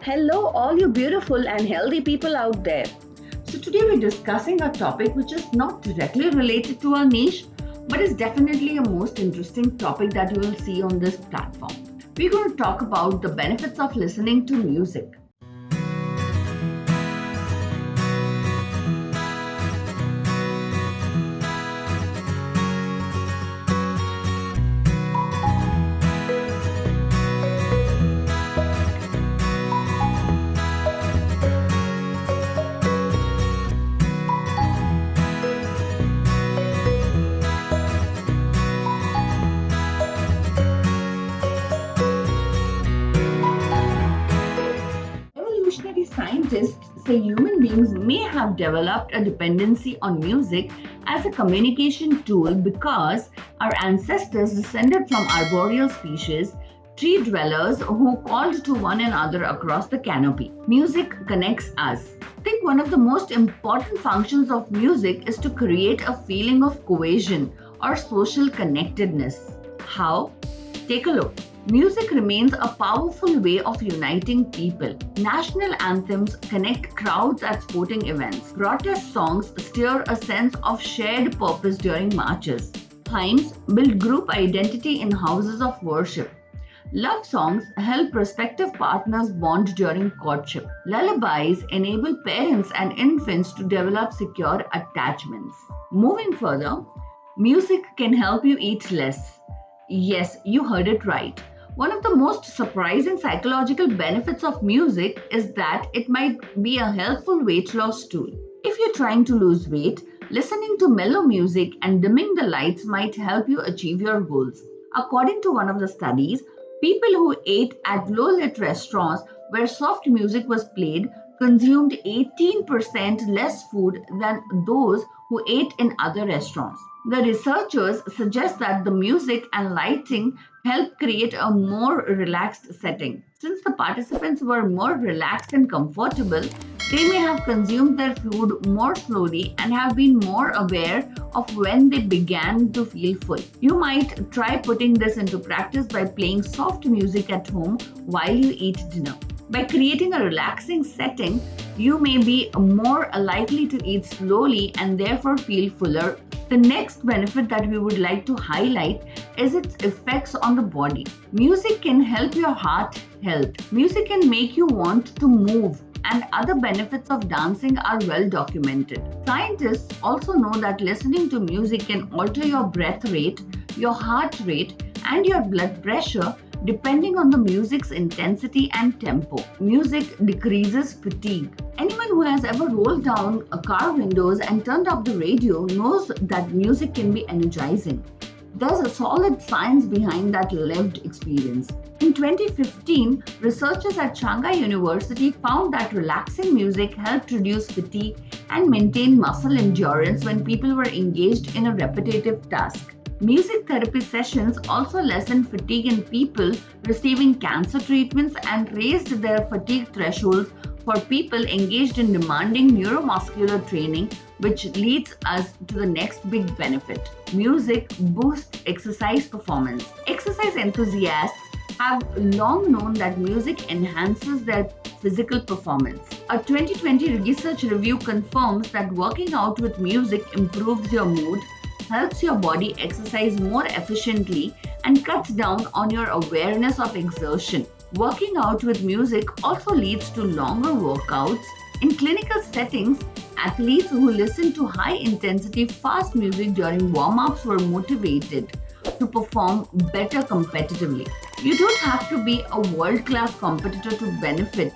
Hello, all you beautiful and healthy people out there. So, today we're discussing a topic which is not directly related to our niche, but is definitely a most interesting topic that you will see on this platform. We're going to talk about the benefits of listening to music. Evolutionary scientists say human beings may have developed a dependency on music as a communication tool because our ancestors descended from arboreal species, tree dwellers who called to one another across the canopy. Music connects us. I think one of the most important functions of music is to create a feeling of cohesion or social connectedness. How? Take a look. Music remains a powerful way of uniting people. National anthems connect crowds at sporting events. Protest songs stir a sense of shared purpose during marches. Hymns build group identity in houses of worship. Love songs help prospective partners bond during courtship. Lullabies enable parents and infants to develop secure attachments. Moving further, music can help you eat less. Yes, you heard it right. One of the most surprising psychological benefits of music is that it might be a helpful weight loss tool. If you're trying to lose weight, listening to mellow music and dimming the lights might help you achieve your goals. According to one of the studies, people who ate at low lit restaurants where soft music was played consumed 18% less food than those who ate in other restaurants. The researchers suggest that the music and lighting help create a more relaxed setting. Since the participants were more relaxed and comfortable, they may have consumed their food more slowly and have been more aware of when they began to feel full. You might try putting this into practice by playing soft music at home while you eat dinner. By creating a relaxing setting, you may be more likely to eat slowly and therefore feel fuller. The next benefit that we would like to highlight is its effects on the body. Music can help your heart health. Music can make you want to move, and other benefits of dancing are well documented. Scientists also know that listening to music can alter your breath rate, your heart rate, and your blood pressure depending on the music's intensity and tempo. Music decreases fatigue. Anyone who has ever rolled down a car windows and turned up the radio knows that music can be energizing. There's a solid science behind that lived experience. In 2015, researchers at Shanghai University found that relaxing music helped reduce fatigue and maintain muscle endurance when people were engaged in a repetitive task. Music therapy sessions also lessened fatigue in people receiving cancer treatments and raised their fatigue thresholds for people engaged in demanding neuromuscular training, which leads us to the next big benefit. Music boosts exercise performance. Exercise enthusiasts have long known that music enhances their physical performance. A 2020 research review confirms that working out with music improves your mood, helps your body exercise more efficiently, and cuts down on your awareness of exertion. Working out with music also leads to longer workouts. In clinical settings, athletes who listen to high intensity fast music during warm ups were motivated to perform better competitively. You don't have to be a world class competitor to benefit.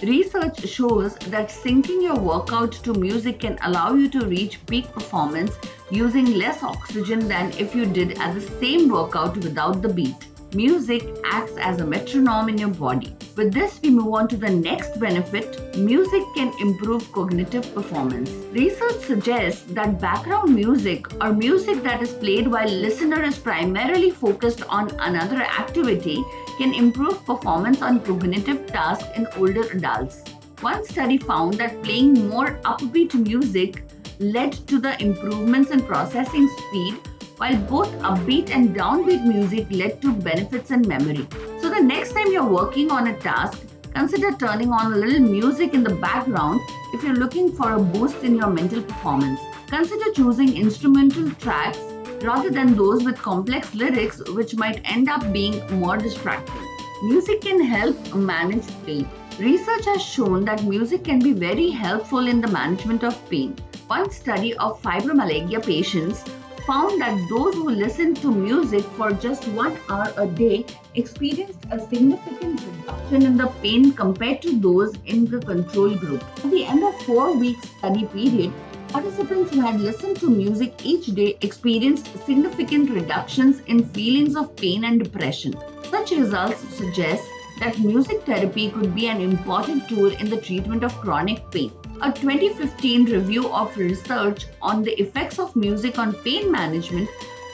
Research shows that syncing your workout to music can allow you to reach peak performance using less oxygen than if you did at the same workout without the beat. Music acts as a metronome in your body. With this, we move on to the next benefit. Music can improve cognitive performance. Research suggests that background music or music that is played while listener is primarily focused on another activity can improve performance on cognitive tasks in older adults. One study found that playing more upbeat music led to the improvements in processing speed, while both upbeat and downbeat music led to benefits in memory. So the next time you're working on a task, Consider turning on a little music in the background if you're looking for a boost in your mental performance. Consider choosing instrumental tracks rather than those with complex lyrics, which might end up being more distracting. Music can help manage pain. Research has shown that music can be very helpful in the management of pain. One study of fibromyalgia patients found that those who listened to music for just 1 hour a day experienced a significant reduction in the pain compared to those in the control group. At the end of 4 week study period, participants who had listened to music each day experienced significant reductions in feelings of pain and depression. Such results suggest that music therapy could be an important tool in the treatment of chronic pain. A 2015 review of research on the effects of music on pain management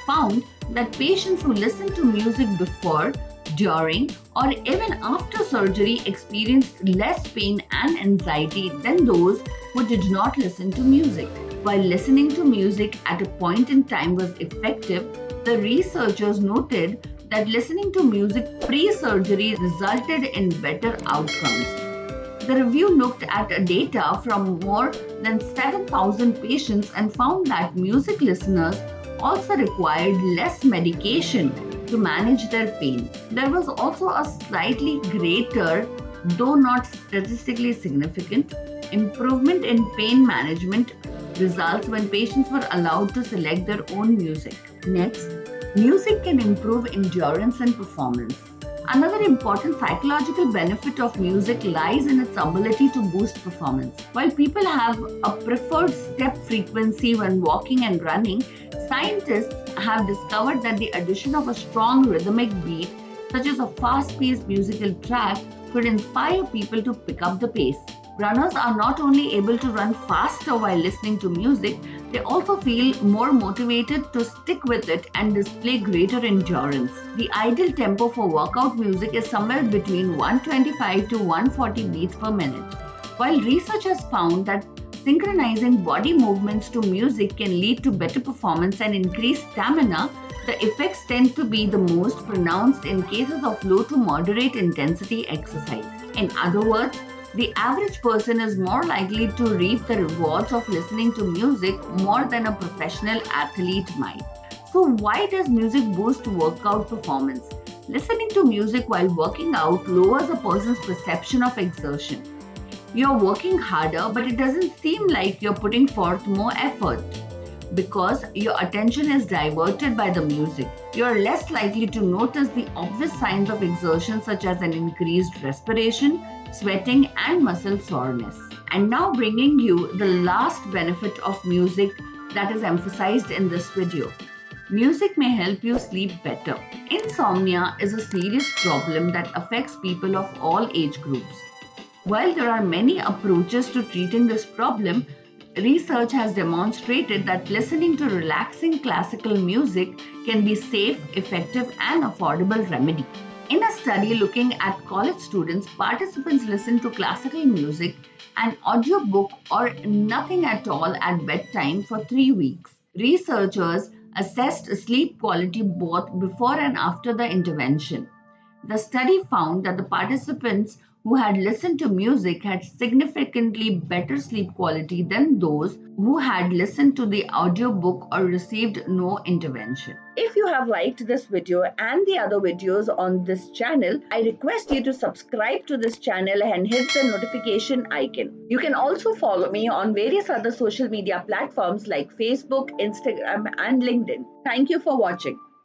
found that patients who listened to music before, during, or even after surgery experienced less pain and anxiety than those who did not listen to music. While listening to music at a point in time was effective, the researchers noted that listening to music pre-surgery resulted in better outcomes. The review looked at data from more than 7,000 patients and found that music listeners also required less medication to manage their pain. There was also a slightly greater, though not statistically significant, improvement in pain management results when patients were allowed to select their own music. Next, music can improve endurance and performance. Another important psychological benefit of music lies in its ability to boost performance. While people have a preferred step frequency when walking and running, scientists have discovered that the addition of a strong rhythmic beat, such as a fast-paced musical track, could inspire people to pick up the pace. Runners are not only able to run faster while listening to music, they also feel more motivated to stick with it and display greater endurance. The ideal tempo for workout music is somewhere between 125 to 140 beats per minute. While research has found that synchronizing body movements to music can lead to better performance and increased stamina, the effects tend to be the most pronounced in cases of low to moderate intensity exercise. In other words, the average person is more likely to reap the rewards of listening to music more than a professional athlete might. So, why does music boost workout performance? Listening to music while working out lowers a person's perception of exertion. You're working harder, but it doesn't seem like you're putting forth more effort. Because your attention is diverted by the music, you're less likely to notice the obvious signs of exertion such as an increased respiration, sweating, and muscle soreness. And now bringing you the last benefit of music that is emphasized in this video. Music may help you sleep better. Insomnia is a serious problem that affects people of all age groups. While there are many approaches to treating this problem, research has demonstrated that listening to relaxing classical music can be safe, effective, and affordable remedy. In a study looking at college students, participants listened to classical music, an audiobook, or nothing at all at bedtime for 3 weeks. Researchers assessed sleep quality both before and after the intervention. The study found that the participants who had listened to music had significantly better sleep quality than those who had listened to the audiobook or received no intervention. If you have liked this video and the other videos on this channel, I request you to subscribe to this channel and hit the notification icon. You can also follow me on various other social media platforms like Facebook, Instagram, and LinkedIn. Thank you for watching.